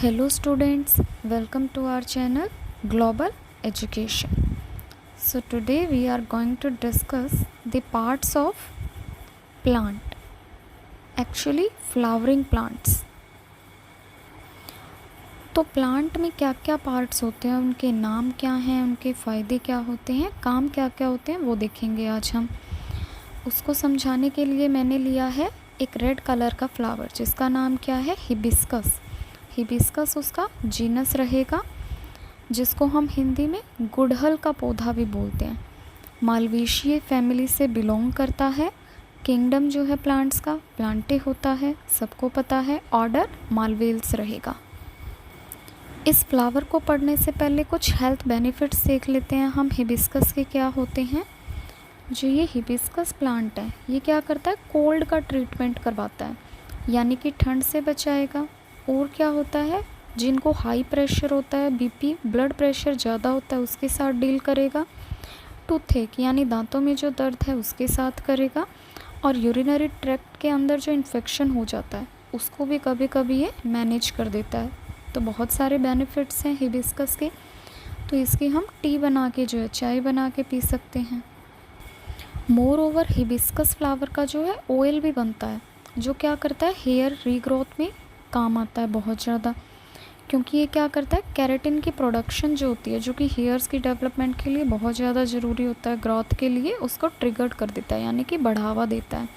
Hello students, welcome to our channel Global Education. So today we are going to discuss the parts of plant. Actually flowering plants. तो plant में क्या क्या parts होते हैं, उनके नाम क्या हैं, उनके फ़ायदे क्या होते हैं, काम क्या क्या होते हैं, वो देखेंगे आज हम। उसको समझाने के लिए मैंने लिया है एक रेड कलर का फ्लावर जिसका नाम क्या है, हिबिस्कस। हिबिस्कस उसका जीनस रहेगा, जिसको हम हिंदी में गुड़हल का पौधा भी बोलते हैं। मालवेशिया फैमिली से बिलोंग करता है। किंगडम जो है प्लांट्स का प्लांटे होता है, सबको पता है। ऑर्डर मालवेल्स रहेगा। इस फ्लावर को पढ़ने से पहले कुछ हेल्थ बेनिफिट्स देख लेते हैं हम हिबिस्कस के क्या होते हैं। जो ये हिबिस्कस प्लांट है ये क्या करता है, कोल्ड का ट्रीटमेंट करवाता है, यानी कि ठंड से बचाएगा। और क्या होता है, जिनको हाई प्रेशर होता है, बीपी ब्लड प्रेशर ज़्यादा होता है, उसके साथ डील करेगा। टूथेक यानी दांतों में जो दर्द है उसके साथ करेगा। और यूरिनरी ट्रैक्ट के अंदर जो इन्फेक्शन हो जाता है उसको भी कभी कभी ये मैनेज कर देता है। तो बहुत सारे बेनिफिट्स हैं हिबिस्कस के। तो इसकी हम टी बना के जो है चाय बना के पी सकते हैं। मोर ओवर हिबिस्कस फ्लावर का जो है ऑयल भी बनता है, जो क्या करता है, हेयर रीग्रोथ में काम आता है बहुत ज़्यादा। क्योंकि ये क्या करता है, केराटिन की प्रोडक्शन जो होती है, जो कि हेयर्स की डेवलपमेंट के लिए बहुत ज़्यादा ज़रूरी होता है, ग्रोथ के लिए, उसको ट्रिगर्ड कर देता है, यानी कि बढ़ावा देता है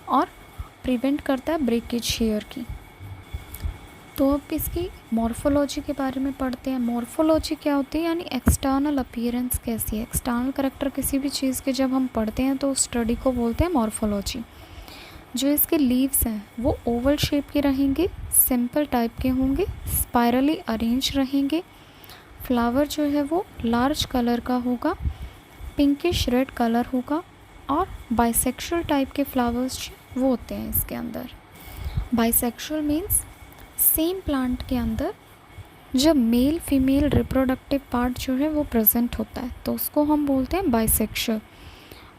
और प्रिवेंट करता है ब्रेकेज हेयर की। तो अब इसकी मॉर्फोलॉजी के बारे में पढ़ते हैं। मॉर्फोलॉजी क्या होती है, यानी एक्सटर्नल अपीयरेंस कैसी है, एक्सटर्नल करेक्टर किसी भी चीज़ के जब हम पढ़ते हैं तो उस स्टडी को बोलते हैं मॉर्फोलॉजी। जो इसके लीव्स हैं वो ओवल शेप के रहेंगे, सिंपल टाइप के होंगे, स्पाइरली अरेंज रहेंगे। फ्लावर जो है वो लार्ज कलर का होगा, पिंकिश रेड कलर होगा। और बाइसेक्सुअल टाइप के फ्लावर्स वो होते हैं इसके अंदर। बाइसेक्सुअल मीन्स सेम प्लांट के अंदर जब मेल फीमेल रिप्रोडक्टिव पार्ट जो है वो प्रेजेंट होता है तो उसको हम बोलते हैं बाइसेक्सुअल।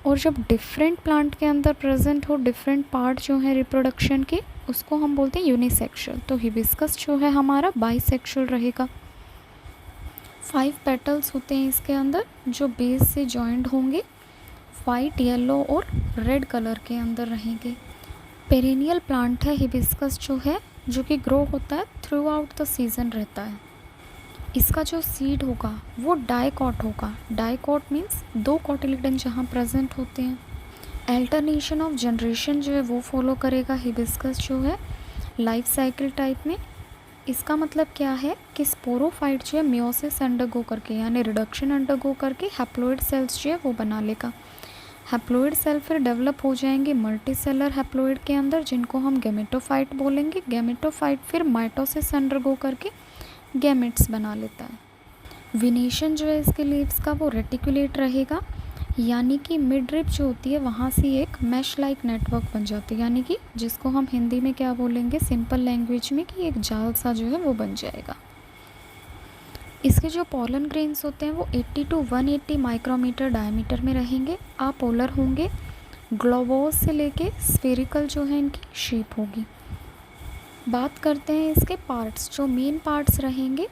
और जब डिफरेंट प्लांट के अंदर प्रेजेंट हो डिफरेंट पार्ट जो है रिप्रोडक्शन के, उसको हम बोलते हैं यूनिसेक्सुअल। तो हिबिस्कस जो है हमारा बाइसेक्सुअल रहेगा। 5 पेटल्स होते हैं इसके अंदर जो बेस से जॉइंट होंगे, वाइट येलो और रेड कलर के अंदर रहेंगे। पेरेनियल प्लांट है हिबिस्कस जो है, जो कि ग्रो होता है थ्रू आउट द सीज़न रहता है। इसका जो सीड होगा वो डाइकॉट होगा। डाइकॉट मीन्स 2 कोटिलिडन जहाँ प्रेजेंट होते हैं। अल्टरनेशन ऑफ जनरेशन जो है वो फॉलो करेगा हिबिस्कस जो है लाइफ साइकिल टाइप में। इसका मतलब क्या है कि स्पोरोफाइट जो है मियोसिस अंडरगो करके, यानी रिडक्शन अंडरगो करके हैप्लॉइड सेल्स जो है वो बना लेगा। हैप्लॉइड सेल फिर डेवलप हो जाएंगे मल्टीसेलर हैप्लॉइड के अंदर, जिनको हम गैमेटोफाइट बोलेंगे। गैमेटोफाइट फिर माइटोसिस अंडरगो करके गैमेट्स बना लेता है। विनेशन जो है इसके लीव्स का वो रेटिकुलेट रहेगा, यानी कि मिड रिप जो होती है वहाँ से एक मैश लाइक नेटवर्क बन जाती है, यानी कि जिसको हम हिंदी में क्या बोलेंगे सिंपल लैंग्वेज में, कि एक जाल सा जो है वो बन जाएगा। इसके जो पोलन ग्रेन्स होते हैं वो 80 to 180 माइक्रोमीटर डायमीटर में रहेंगे, अपोलर होंगे। ग्लोबोस से लेके स्फेरिकल जो है इनकी शेप होगी। बात करते हैं इसके पार्ट्स। जो मेन पार्ट्स रहेंगे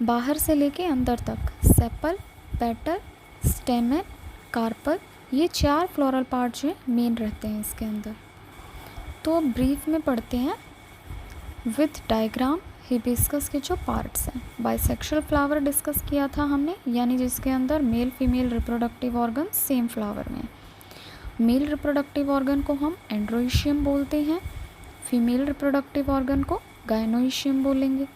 बाहर से लेके अंदर तक, सेपल, पेटल, स्टेमन, कार्पल, ये 4 फ्लोरल पार्ट जो है मेन रहते हैं इसके अंदर। तो अब ब्रीफ में पढ़ते हैं विथ डायग्राम हिबिस्कस के जो पार्ट्स हैं। बाइसेक्सुअल फ्लावर डिस्कस किया था हमने, यानी जिसके अंदर male female reproductive organ same flower में। मेल रिप्रोडक्टिव ऑर्गन को हम एंड्रोइशियम बोलते हैं, फीमेल रिप्रोडक्टिव ऑर्गन को गायनोइशियम बोलेंगे।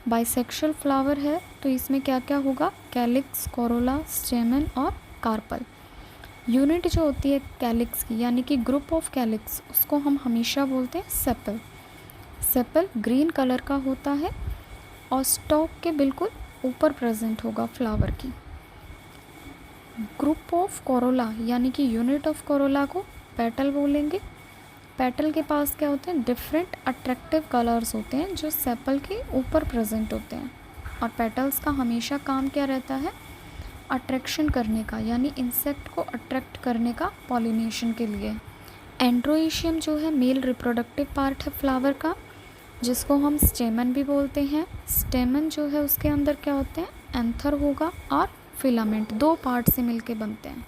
बाइसेक्सुअल फ्लावर है तो इसमें क्या क्या होगा, कैलिक्स, कोरोला, स्टेमन और कार्पल। यूनिट जो होती है कैलिक्स की, यानी कि ग्रुप ऑफ कैलिक्स, उसको हम हमेशा बोलते हैं सेपल। सेपल ग्रीन कलर का होता है और स्टॉक के बिल्कुल ऊपर प्रेजेंट होगा फ्लावर की। ग्रुप ऑफ कोरोला यानी कि यूनिट ऑफ कोरोला को पेटल बोलेंगे। पेटल के पास क्या होते हैं, डिफरेंट अट्रैक्टिव कलर्स होते हैं जो सेपल के ऊपर प्रेजेंट होते हैं। और पेटल्स का हमेशा काम क्या रहता है, अट्रैक्शन करने का, यानी इंसेक्ट को अट्रैक्ट करने का पॉलिनेशन के लिए। एंड्रोइशियम जो है मेल रिप्रोडक्टिव पार्ट है फ्लावर का, जिसको हम स्टेमन भी बोलते हैं। स्टेमन जो है उसके अंदर क्या होते हैं, एंथर होगा और फिलामेंट, दो पार्ट से मिलके बनते हैं।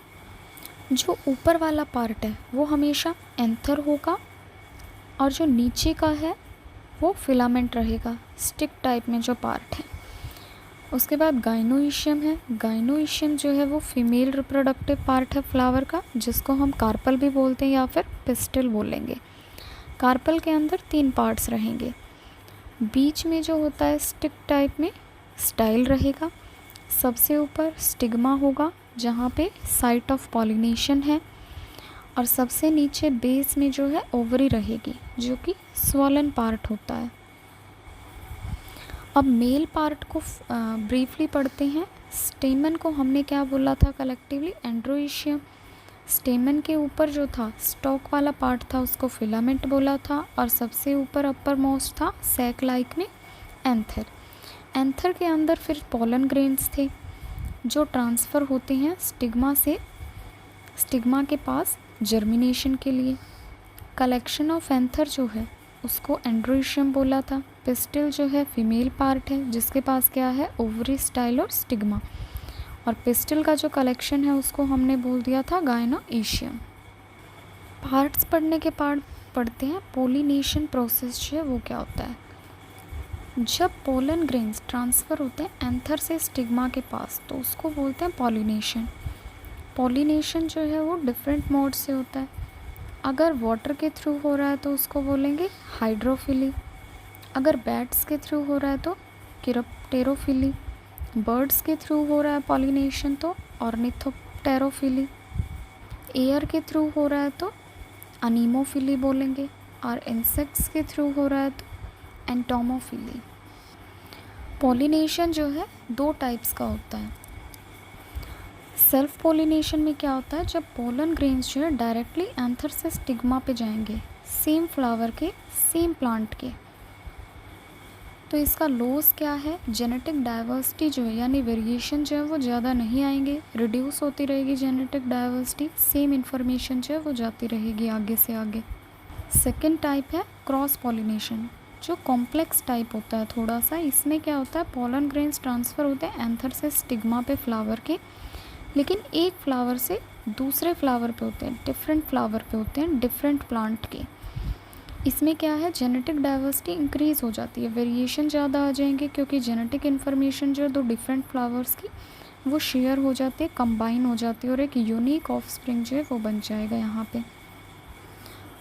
जो ऊपर वाला पार्ट है वो हमेशा एंथर होगा और जो नीचे का है वो फिलामेंट रहेगा, स्टिक टाइप में जो पार्ट है। उसके बाद गाइनोइशियम है। गाइनोइशियम जो है वो फीमेल रिप्रोडक्टिव पार्ट है फ्लावर का, जिसको हम कार्पल भी बोलते हैं या फिर पिस्टिल बोलेंगे। कार्पल के अंदर 3 पार्ट्स रहेंगे। बीच में जो होता है स्टिक टाइप में स्टाइल रहेगा। सबसे ऊपर स्टिग्मा होगा जहाँ पे साइट ऑफ पॉलिनेशन है, और सबसे नीचे बेस में जो है ओवरी रहेगी जो कि स्वॉलन पार्ट होता है। अब मेल पार्ट को ब्रीफली पढ़ते हैं। स्टेमन को हमने क्या बोला था कलेक्टिवली, एंड्रोइशियम। स्टेमन के ऊपर जो था स्टॉक वाला पार्ट था उसको फिलामेंट बोला था, और सबसे ऊपर अपर मोस्ट था सैक लाइक में एंथर। एंथर के अंदर फिर पोलन ग्रेन्स थे जो ट्रांसफ़र होते हैं स्टिग्मा से स्टिग्मा के पास जर्मिनेशन के लिए। कलेक्शन ऑफ एंथर जो है उसको एंड्रोइशियम बोला था। पिस्टिल जो है फीमेल पार्ट है जिसके पास क्या है, ओवरी, स्टाइल और स्टिग्मा, और पिस्टिल का जो कलेक्शन है उसको हमने बोल दिया था गाइनोइशियम। पार्ट्स पढ़ने के बाद पढ़ते हैं पोलिनेशन प्रोसेस जो है वो क्या होता है। जब पोलन ग्रेन्स ट्रांसफ़र होते हैं एंथर से स्टिग्मा के पास तो उसको बोलते हैं पॉलिनेशन। पॉलिनेशन जो है वो डिफरेंट मोड से होता है। अगर वाटर के थ्रू हो रहा है तो उसको बोलेंगे हाइड्रोफिली, अगर बैट्स के थ्रू हो रहा है तो किरोप्टेरोफिली, बर्ड्स के थ्रू हो रहा है पॉलिनेशन तो ऑर्निथोप्टेरोफिली, एयर के थ्रू हो रहा है तो अनीमोफिली बोलेंगे, और इंसेक्ट्स के थ्रू हो रहा है तो एंटोमोफिली। पॉलिनेशन जो है 2 टाइप्स का होता है। सेल्फ पॉलिनेशन में क्या होता है, जब पोलन ग्रेन्स जो है डायरेक्टली एंथर से स्टिग्मा पे जाएंगे, सेम फ्लावर के, सेम प्लांट के, तो इसका लॉस क्या है, जेनेटिक डाइवर्सिटी जो है यानी वेरिएशन जो है वो ज़्यादा नहीं आएंगे, रिड्यूस होती रहेगी जेनेटिक डाइवर्सिटी, सेम इन्फॉर्मेशन जो है वो जाती रहेगी आगे से आगे। सेकेंड टाइप है क्रॉस पॉलिनेशन, जो कॉम्प्लेक्स टाइप होता है थोड़ा सा। इसमें क्या होता है, पोलन ग्रेन्स ट्रांसफ़र होते हैं एंथर से स्टिग्मा पे फ्लावर के, लेकिन एक फ्लावर से दूसरे फ्लावर पे होते हैं, डिफरेंट फ्लावर पे होते हैं, डिफरेंट प्लांट के। इसमें क्या है, जेनेटिक डाइवर्सिटी इंक्रीज़ हो जाती है, वेरिएशन ज़्यादा आ जाएंगे क्योंकि जेनेटिक इन्फॉर्मेशन जो है 2 डिफरेंट फ्लावर्स की वो शेयर हो जाते हैं, कंबाइन हो जाती है, और एक यूनिक ऑफस्प्रिंग जो है वो बन जाएगा यहाँ पे।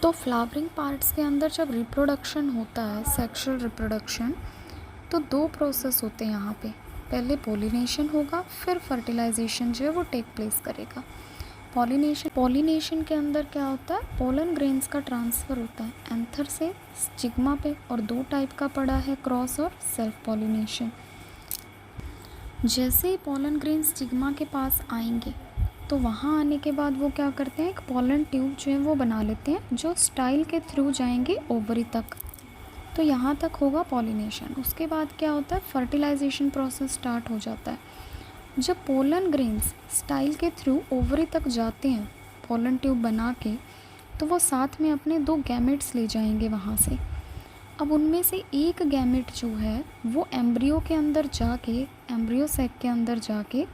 तो फ्लावरिंग पार्ट्स के अंदर जब रिप्रोडक्शन होता है, सेक्सुअल रिप्रोडक्शन, तो 2 प्रोसेस होते हैं यहाँ पे। पहले पोलिनेशन होगा, फिर फर्टिलाइजेशन जो है वो टेक प्लेस करेगा। पॉलिनेशन के अंदर क्या होता है, पोलन ग्रेन्स का ट्रांसफ़र होता है एंथर से स्टिग्मा पे, और 2 टाइप का पड़ा है, क्रॉस और सेल्फ पॉलिनेशन। जैसे ही पोलन ग्रेन स्टिग्मा के पास आएंगे तो वहाँ आने के बाद वो क्या करते हैं, एक पोलन ट्यूब जो है वो बना लेते हैं जो स्टाइल के थ्रू जाएंगे ओवरी तक। तो यहाँ तक होगा पॉलिनेशन। उसके बाद क्या होता है, फर्टिलाइजेशन प्रोसेस स्टार्ट हो जाता है। जब पोलन ग्रेन्स स्टाइल के थ्रू ओवरी तक जाते हैं पोलन ट्यूब बना के, तो वो साथ में अपने 2 गैमेट्स ले जाएंगे वहाँ से। अब उनमें से एक गैमेट जो है वो एम्ब्रियो के अंदर जाके, एम्ब्रियो सैक के अंदर जाके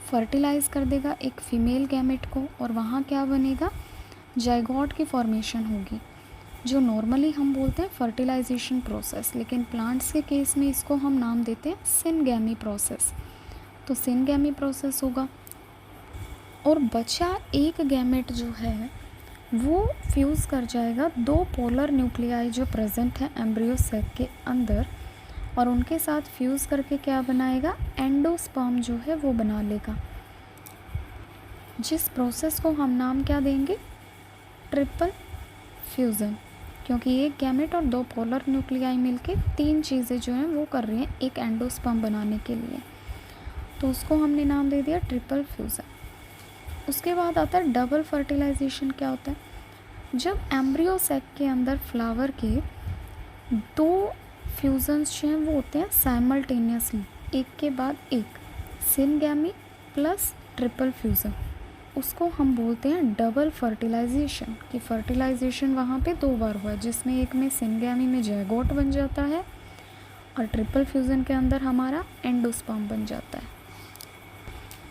फर्टिलाइज़ कर देगा एक फीमेल गैमेट को, और वहाँ क्या बनेगा, जाइगोट की फॉर्मेशन होगी, जो नॉर्मली हम बोलते हैं फर्टिलाइजेशन प्रोसेस, लेकिन प्लांट्स के केस में इसको हम नाम देते हैं सिनगैमी प्रोसेस। तो सिनगैमी प्रोसेस होगा, और बचा एक गैमेट जो है वो फ्यूज़ कर जाएगा 2 पोलर न्यूक्लियाई जो प्रेजेंट है एम्ब्रियो सैक के अंदर, और उनके साथ फ्यूज़ करके क्या बनाएगा, एंडोस्पर्म जो है वो बना लेगा, जिस प्रोसेस को हम नाम क्या देंगे, ट्रिपल फ्यूज़न, क्योंकि एक गैमेट और 2 पोलर न्यूक्लियाई मिलके 3 चीज़ें जो हैं वो कर रही हैं एक एंडोस्पर्म बनाने के लिए, तो उसको हमने नाम दे दिया ट्रिपल फ्यूज़न। उसके बाद आता है डबल फर्टिलाइजेशन। क्या होता है, जब एम्ब्रियो सैक के अंदर फ्लावर के 2 फ्यूजन्स जो हैं वो होते हैं साइमल्टेनियसली, एक के बाद एक, सिनगैमी प्लस ट्रिपल फ्यूज़न। उसको हम बोलते हैं डबल फर्टिलाइजेशन, कि फर्टिलाइजेशन वहाँ पे 2 बार हुआ, जिसमें एक में सिनगैमी में ज़ायगोट बन जाता है और ट्रिपल फ्यूज़न के अंदर हमारा एंडोस्पर्म बन जाता है।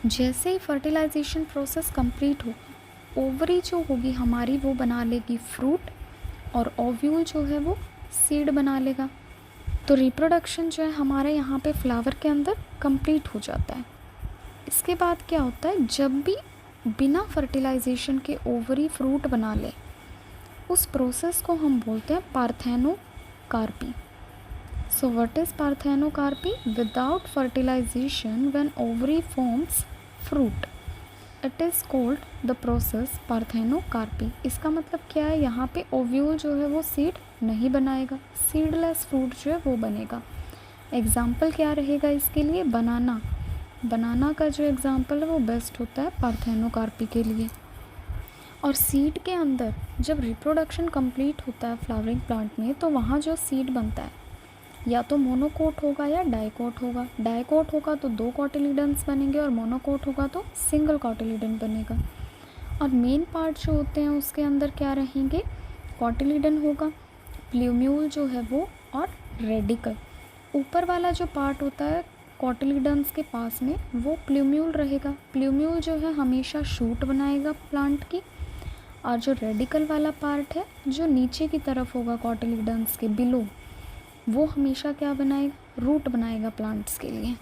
जैसे ही फर्टिलाइजेशन प्रोसेस कंप्लीट हो, ओवरी जो होगी हमारी वो बना लेगी फ्रूट और ओव्यूल जो है वो सीड बना लेगा। तो रिप्रोडक्शन जो है हमारे यहाँ पे फ्लावर के अंदर कंप्लीट हो जाता है। इसके बाद क्या होता है, जब भी बिना फर्टिलाइजेशन के ओवरी फ्रूट बना ले, उस प्रोसेस को हम बोलते हैं parthenocarpy. So what is parthenocarpy? Without fertilisation when ovary forms fruit, it is called the process parthenocarpy. इसका मतलब क्या है, यहाँ पे ओव्यूल जो है वो सीड नहीं बनाएगा, सीडलेस फ्रूट जो है वो बनेगा। एग्जाम्पल क्या रहेगा इसके लिए? बनाना। बनाना का जो एग्जाम्पल है वो बेस्ट होता है पार्थेनोकार्पी के लिए। और सीड के अंदर जब रिप्रोडक्शन कंप्लीट होता है फ्लावरिंग प्लांट में, तो वहाँ जो सीड बनता है या तो मोनोकोट होगा या डाइकोट होगा। डाइकोट होगा तो 2 कॉटिलीडन्स बनेंगे और मोनोकोट होगा तो सिंगल कॉटिलीडन बनेगा। और मेन पार्ट जो होते हैं उसके अंदर क्या रहेंगे? कॉटिलीडन होगा, प्ल्यूम्यूल जो है वो, और रेडिकल। ऊपर वाला जो पार्ट होता है कॉटिलीडन्स के पास में वो प्ल्यूम्यूल रहेगा। प्ल्यूम्यूल जो है हमेशा शूट बनाएगा प्लांट की, और जो रेडिकल वाला पार्ट है जो नीचे की तरफ होगा कॉटिलीडन्स के बिलो, वो हमेशा क्या बनाएगा? रूट बनाएगा प्लांट्स के लिए।